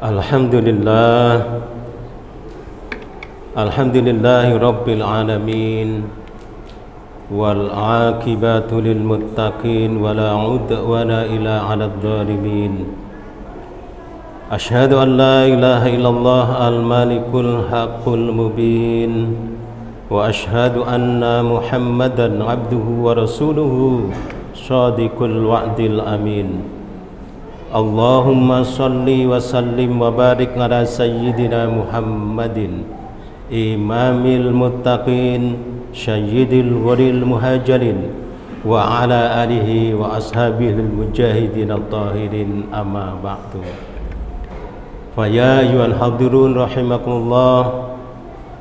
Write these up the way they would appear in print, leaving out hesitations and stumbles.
Alhamdulillah, alhamdulillahi rabbil alamin, wal aqibatu lil muttaqin, wala udwana illa 'alal zalimin. Asyhadu an la ilaha illallah al-malikul haqqul mubin, wa asyhadu anna Muhammadan abduhu wa rasuluhu shadiqul wa'dil amin. Allahumma salli wa sallim wa barik ala sayyidina Muhammadin imamil muttaqin sayyidil waril muhajirin wa ala alihi wa ashabihil mujahidin at-tahirin, amma ba'du. Fa ya ayyuhal hadirun rahimakumullah,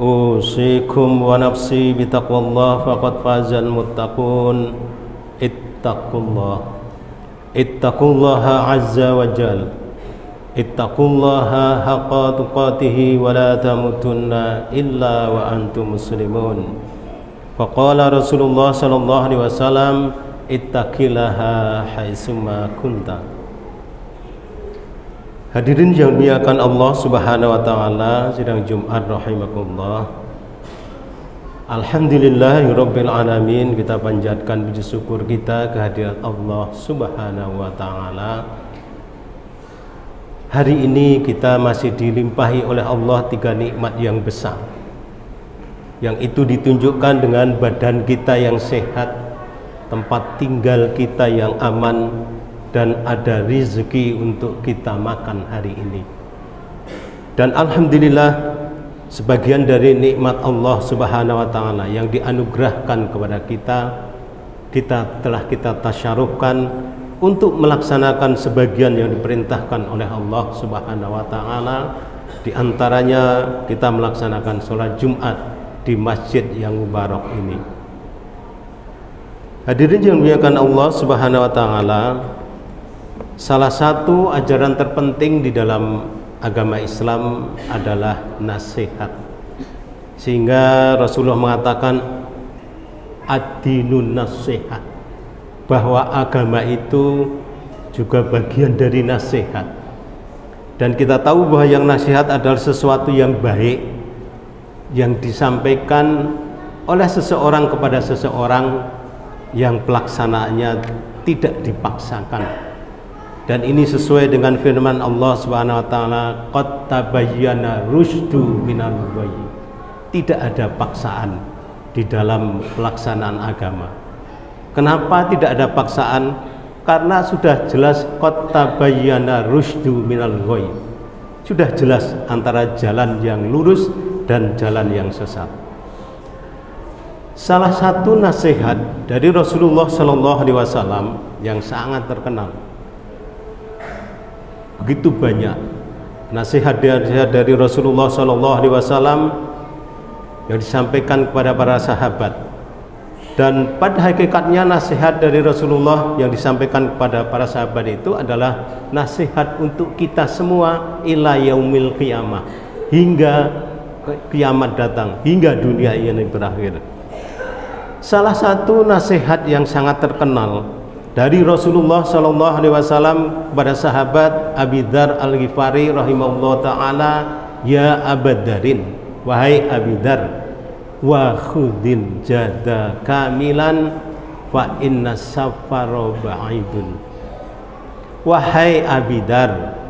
usikum wa nafsi bitaqwallah faqad fazal muttaqun. Ittaqullaha azza wa jal, ittaqullaha haqqa tuqatihi wa la tamutunna illa wa antum muslimun. Faqala Rasulullah sallallahu alaihi wasallam, ittaqillaha haitsuma kunta. Hadirin yang dimuliakan Allah Subhanahu wa taala, sidang Jumat rahimakumullah. Alhamdulillahirabbil alamin, kita panjatkan puji syukur kita kehadirat Allah Subhanahu wa taala. Hari ini kita masih dilimpahi oleh Allah 3 nikmat yang besar, yang itu ditunjukkan dengan badan kita yang sehat, tempat tinggal kita yang aman, dan ada rezeki untuk kita makan hari ini. Dan alhamdulillah, sebagian dari nikmat Allah Subhanahu wa taala yang dianugerahkan kepada kita telah kita tasyarufkan untuk melaksanakan sebagian yang diperintahkan oleh Allah Subhanahu wa taala. Di antaranya kita melaksanakan sholat Jumat di masjid yang mubarak ini. Hadirin yang dimuliakan Allah Subhanahu wa taala, salah satu ajaran terpenting di dalam agama Islam adalah nasihat, sehingga Rasulullah mengatakan ad-dinun nasihat, bahwa agama itu juga bagian dari nasihat. Dan kita tahu bahwa yang nasihat adalah sesuatu yang baik yang disampaikan oleh seseorang kepada seseorang, yang pelaksanaannya tidak dipaksakan. Dan ini sesuai dengan firman Allah Subhanahu wa taala, qad tabayyana rusydu minal ghayy. Tidak ada paksaan di dalam pelaksanaan agama. Kenapa tidak ada paksaan? Karena sudah jelas qad tabayyana rusydu minal ghayy. Sudah jelas antara jalan yang lurus dan jalan yang sesat. Salah satu nasihat dari Rasulullah sallallahu alaihi wasallam yang sangat terkenal, begitu banyak nasihat dari Rasulullah sallallahu alaihi wasallam yang disampaikan kepada para sahabat. Dan pada hakikatnya nasihat dari Rasulullah yang disampaikan kepada para sahabat itu adalah nasihat untuk kita semua ila yaumil qiyamah, hingga kiamat datang, hingga dunia ini berakhir. Salah satu nasihat yang sangat terkenal dari Rasulullah sallallahu alaihi wasallam kepada sahabat Abi Dzar Al-Ghifari rahimahullah taala, ya Abadarin, wahai Abi Dzar, wa khudil jada kamilan fa inna safara ba'idun. Wahai Abi Dzar,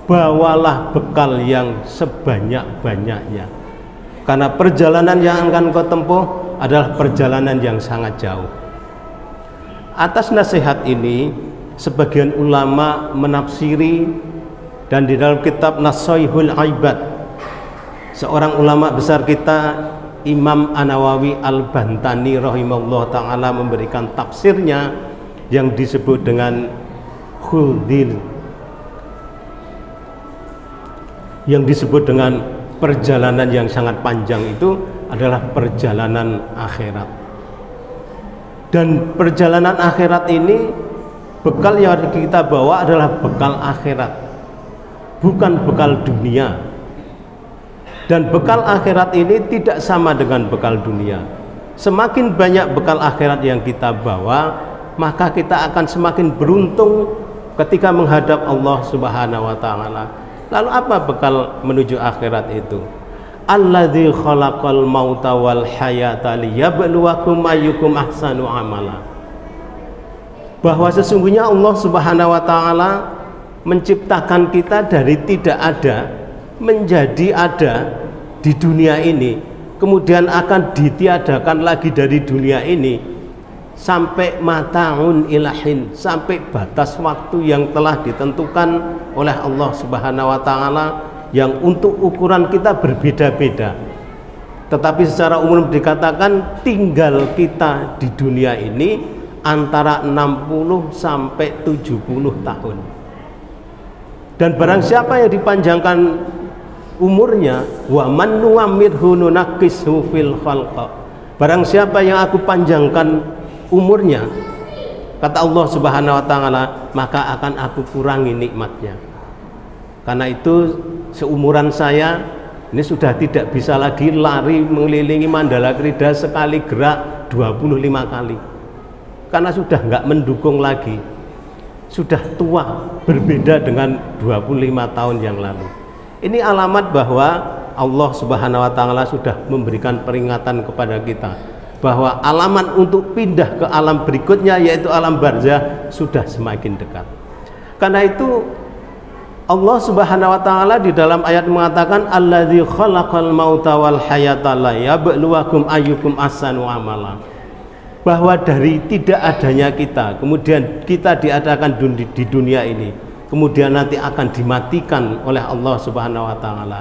bawalah bekal yang sebanyak-banyaknya, karena perjalanan yang akan kau tempuh adalah perjalanan yang sangat jauh. Atas nasihat ini, sebagian ulama menafsiri, dan di dalam kitab Nasaihul Ibad, seorang ulama besar kita, Imam An-Nawawi Al-Bantani rahimahullah ta'ala, memberikan tafsirnya yang disebut dengan khudil, yang disebut dengan perjalanan yang sangat panjang itu adalah perjalanan akhirat. Dan perjalanan akhirat ini, bekal yang harus kita bawa adalah bekal akhirat, bukan bekal dunia. Dan bekal akhirat ini tidak sama dengan bekal dunia. Semakin banyak bekal akhirat yang kita bawa, maka kita akan semakin beruntung ketika menghadap Allah Subhanahu wa taala. Lalu apa bekal menuju akhirat itu? Alladzi khalaqal mauta wal hayata liyabluwakum ayyukum ahsanu amala. Bahwa sesungguhnya Allah Subhanahu wa taala menciptakan kita dari tidak ada menjadi ada di dunia ini, kemudian akan ditiadakan lagi dari dunia ini sampai mataun ilahin, sampai batas waktu yang telah ditentukan oleh Allah Subhanahu wa taala, yang untuk ukuran kita berbeda-beda. Tetapi secara umum dikatakan tinggal kita di dunia ini antara 60 sampai 70 tahun. Dan barang siapa yang dipanjangkan umurnya, wa man nu'ammirhu nunaqqishu fil khalq. Barang siapa yang aku panjangkan umurnya, kata Allah Subhanahu wa taala, maka akan aku kurangi nikmatnya. Karena itu seumuran saya ini sudah tidak bisa lagi lari mengelilingi Mandala Krida sekali gerak 25 kali. Karena sudah nggak mendukung lagi, sudah tua, berbeda dengan 25 tahun yang lalu. Ini alamat bahwa Allah Subhanahu wa taala sudah memberikan peringatan kepada kita bahwa alamat untuk pindah ke alam berikutnya, yaitu alam barzah, sudah semakin dekat. Karena itu Allah Subhanahu wa taala di dalam ayat mengatakan alladzi khalaqal mauta wal hayata liyabluwakum ayyukum ahsanu amala. Bahwa dari tidak adanya kita, kemudian kita diadakan di dunia ini, kemudian nanti akan dimatikan oleh Allah Subhanahu wa taala.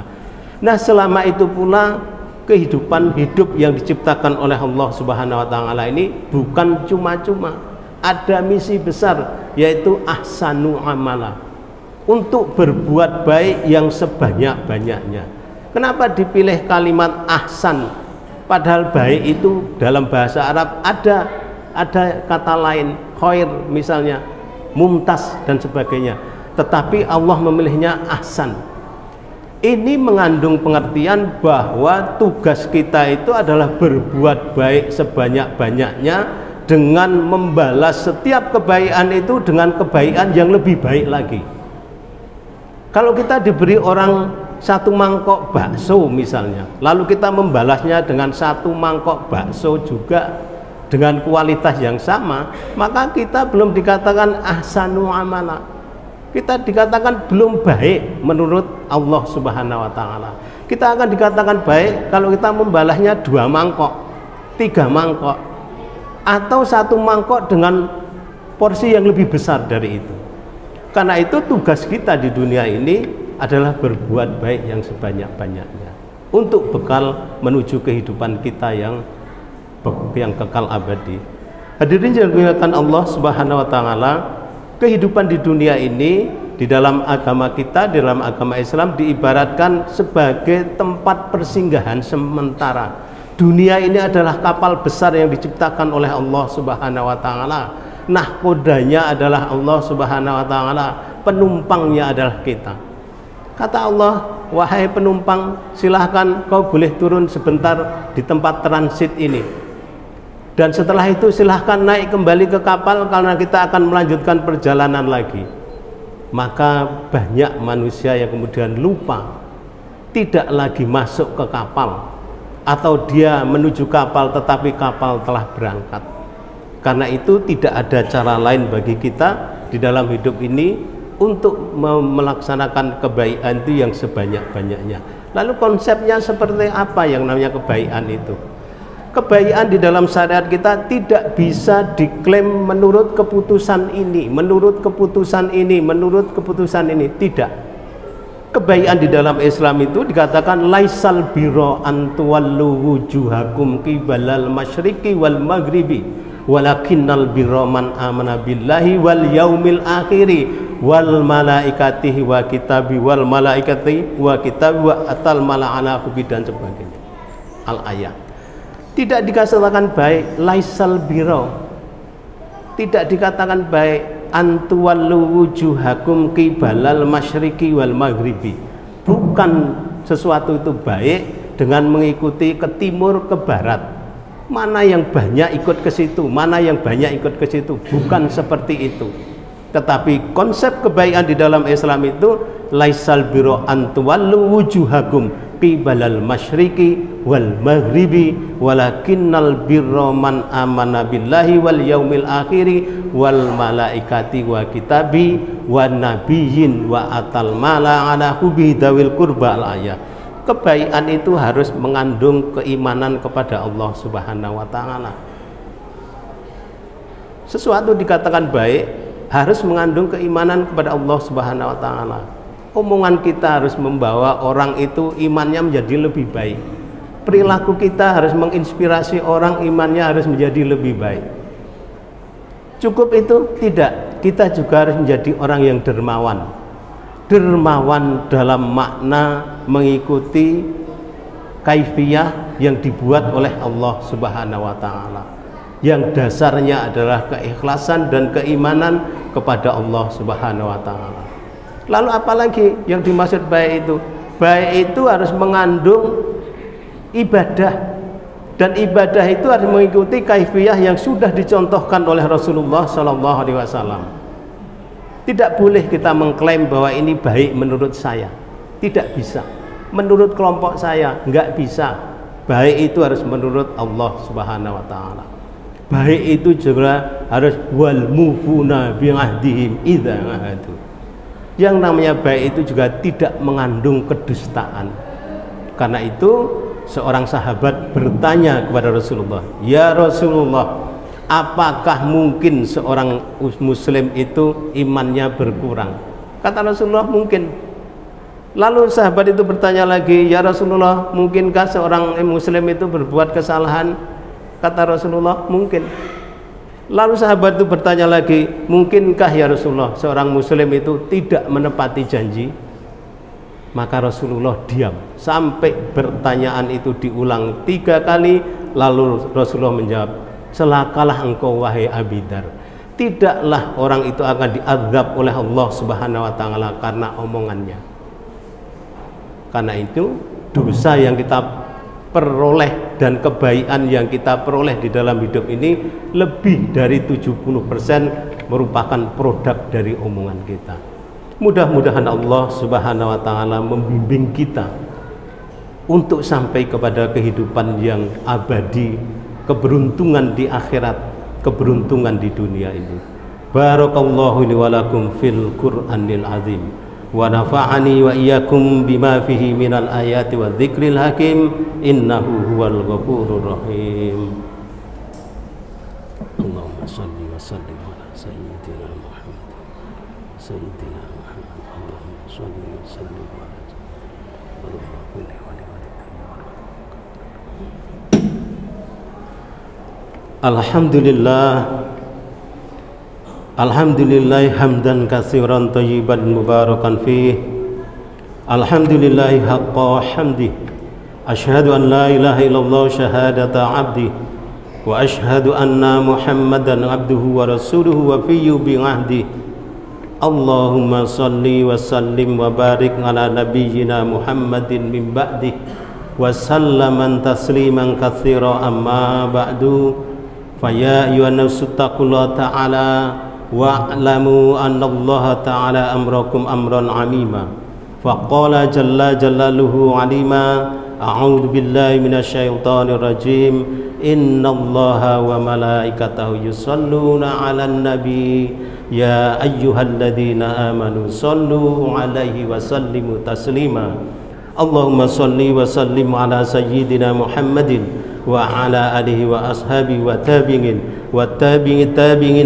Nah, selama itu pula kehidupan hidup yang diciptakan oleh Allah Subhanahu wa taala ini bukan cuma-cuma, ada misi besar, yaitu ahsanu amala, untuk berbuat baik yang sebanyak-banyaknya. Kenapa dipilih kalimat ahsan? Padahal baik itu dalam bahasa Arab ada kata lain, khair misalnya, mumtaz dan sebagainya. Tetapi Allah memilihnya ahsan. Ini mengandung pengertian bahwa tugas kita itu adalah berbuat baik sebanyak-banyaknya dengan membalas setiap kebaikan itu dengan kebaikan yang lebih baik lagi. Kalau kita diberi orang satu mangkok bakso misalnya, lalu kita membalasnya dengan satu mangkok bakso juga dengan kualitas yang sama, maka kita belum dikatakan ahsanu amala, kita dikatakan belum baik menurut Allah Subhanahu wa taala. Kita akan dikatakan baik kalau kita membalasnya 2 mangkok, 3 mangkok, atau 1 mangkok dengan porsi yang lebih besar dari itu. Karena itu tugas kita di dunia ini adalah berbuat baik yang sebanyak-banyaknya untuk bekal menuju kehidupan kita yang kekal abadi. Hadirin yang dimuliakan Allah Subhanahu wa taala, kehidupan di dunia ini di dalam agama kita, di dalam agama Islam diibaratkan sebagai tempat persinggahan sementara. Dunia ini adalah kapal besar yang diciptakan oleh Allah Subhanahu wa taala. Nahkodanya adalah Allah Subhanahu wa taala, penumpangnya adalah kita. Kata Allah, wahai penumpang, silahkan kau boleh turun sebentar di tempat transit ini. Dan setelah itu silahkan naik kembali ke kapal karena kita akan melanjutkan perjalanan lagi. Maka banyak manusia yang kemudian lupa, tidak lagi masuk ke kapal, atau dia menuju kapal tetapi kapal telah berangkat. Karena itu tidak ada cara lain bagi kita di dalam hidup ini untuk melaksanakan kebaikan itu yang sebanyak-banyaknya. Lalu konsepnya seperti apa yang namanya kebaikan itu? Kebaikan di dalam syariat kita tidak bisa diklaim menurut keputusan ini, menurut keputusan ini, menurut keputusan ini. Tidak. Kebaikan di dalam Islam itu dikatakan laisal birra an tuwallu wujuhakum qibalal masyriqi wal maghribi walakinnal birra man amana billahi wal yaumil akhiri wal malaikatihi wa kitabi wal malaikati wa kitabi wa atal mala'ana hubi dan sebagainya. Al-ayat. Tidak dikatakan baik laisal biro, tidak dikatakan baik antuwallu wujuhakum qibalal masyriqi wal maghribi. Bukan sesuatu itu baik dengan mengikuti ke timur ke barat. Mana yang banyak ikut ke situ, mana yang banyak ikut ke situ. Bukan seperti itu. Tetapi konsep kebaikan di dalam Islam itu laisal birra an tuwallu wujuhakum qibalal masyriqi wal maghribi walakinnal birra man amana billahi wal yaumil akhiri wal malaikati wa kitabi wan nabiyyin wa atal mala ala hubi dawil qurba al ayat. Kebaikan itu harus mengandung keimanan kepada Allah Subhanahu wa taala. Sesuatu dikatakan baik harus mengandung keimanan kepada Allah Subhanahu wa taala. Omongan kita harus membawa orang itu imannya menjadi lebih baik. Perilaku kita harus menginspirasi orang imannya harus menjadi lebih baik. Cukup itu? Tidak. Kita juga harus menjadi orang yang dermawan. Dermawan dalam makna mengikuti kaifiyah yang dibuat oleh Allah Subhanahu wa taala, yang dasarnya adalah keikhlasan dan keimanan kepada Allah Subhanahu wa taala. Lalu apalagi yang dimaksud baik itu? Baik itu harus mengandung ibadah, dan ibadah itu harus mengikuti kaifiyah yang sudah dicontohkan oleh Rasulullah Sallallahu Alaihi Wasallam. Tidak boleh kita mengklaim bahwa ini baik menurut saya, tidak bisa. Menurut kelompok saya, enggak bisa. Baik itu harus menurut Allah Subhanahu wa taala. Baik itu juga harus wal mufuna bi ahdihim idza ahadu. Yang namanya baik itu juga tidak mengandung kedustaan. Karena itu seorang sahabat bertanya kepada Rasulullah, "Ya Rasulullah, apakah mungkin seorang muslim itu imannya berkurang?" Kata Rasulullah, mungkin. Lalu sahabat itu bertanya lagi, "Ya Rasulullah, mungkinkah seorang muslim itu berbuat kesalahan?" Kata Rasulullah, mungkin. Lalu sahabat itu bertanya lagi, "Mungkinkah ya Rasulullah seorang muslim itu tidak menepati janji?" Maka Rasulullah diam sampai pertanyaan itu diulang 3 kali. Lalu Rasulullah menjawab, "Celakalah engkau wahai Abi Dzar. Tidaklah orang itu akan diazab oleh Allah Subhanahu wa taala karena omongannya." Karena itu dosa yang kita peroleh dan kebaikan yang kita peroleh di dalam hidup ini lebih dari 70% merupakan produk dari omongan kita. Mudah-mudahan Allah Subhanahu wa taala membimbing kita untuk sampai kepada kehidupan yang abadi, keberuntungan di akhirat, keberuntungan di dunia ini. Barakallahu li wa lakum fil Qur'anil azim. Wa nafa'ani wa iyyakum bima fihi minal ayati wa dzikril hakim innahu huwal ghafurur rahim. Allahumma shalli wa sallim ala sayyidina Muhammad sayyidina Muhammad. Allahumma shalli wa sallim ala Alhamdulillah. Alhamdulillah hamdan katsiran thayyiban mubarakan fih. Alhamdulillah haqqa hamdi. Asyhadu an la ilaha illallah syahadata abdi wa asyhadu anna Muhammadan abduhu wa rasuluhu wa fiyyu bi ahdi. Allahumma salli wa sallim wa barik ala nabiyyina Muhammadin min ba'di wa sallaman tasliman katsira amma ba'du. Fa ya ayyuhan nasu taqullaha ta'ala wa'lamu anna Allah ta'ala amrakum amran 'amima. Faqala jalla jalaluhu 'alima. A'udzu billahi minasyaitonir rajim. Innallaha wa malaikatahu yusholluna 'alan nabi. Ya ayyuhalladzina amanu shallu 'alaihi wa sallimu taslima. Allahumma shalli wa sallim ala sayyidina Muhammadin wa ala alihi wa ashabihi wa tabi'in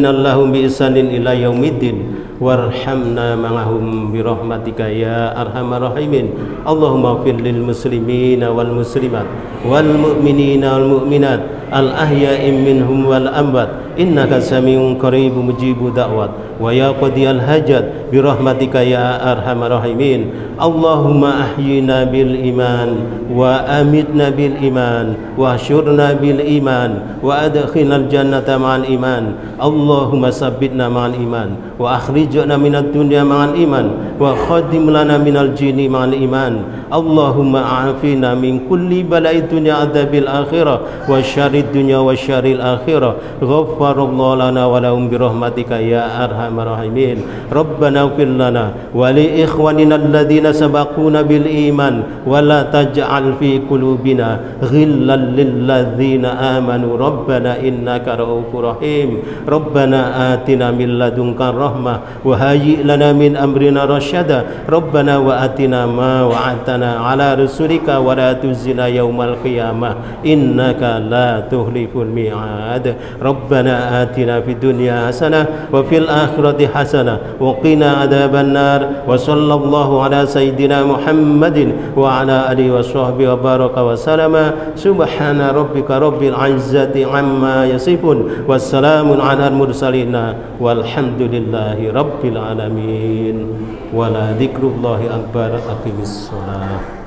Allahum bi ihsanin ila yaumiddin warhamna ma'ahum bi rahmatika ya arhamar rahimin. Allahumma ighfir lil muslimina wal muslimat wal mu'minina wal mu'minat al ahya'i minhum wal amwat innaka samiun qaribun mujibud da'wat wa ya qadiyal hajat bi rahmatika ya arhamar rahimin. Allahumma ahyina bil iman wa amitna bil iman wa syurna bil iman wa adkhilnal jannata ma'al iman. Allahumma sabbitna ma'al iman wa akhrijna minad dunya ma'al iman wa khadim lana minal jinni ma'al iman. Allahumma a'afina min kulli bala'i dunya adzabil akhirah wa syarri syarrid dunya wa syarril akhirah. Ghaffarallahu lana wa lahum bi rahmatika ya arhamar rahimin. Rabbana ighfir lana wa li ikhwanina alladhina sabaquna bil iman wa la taj'al fi qulubina ghillan lil ladzina amanu rabbana innaka ra'ufur rahim. Rabbana atina min ladunka rahmah wa hayyi lana min amrina rasyada. Rabbana wa atina ma wa'adtana ala rusulika wa la tuzina yaumal qiyamah innaka la tuhliful mi'ad. Rabbana atina fid dunya hasanah wa fil akhirati hasanah wa qina adzaban nar. Wa sallallahu ala sayyidina Muhammadin wa ala alihi wa sahbihi wa baraka wa salama. Subhana rabbika rabbil izzati amma yasifun wassalamun ala mursalin walhamdulillahi rabbil alamin. Wala dzikrullahi akbar. Aqimis shalah.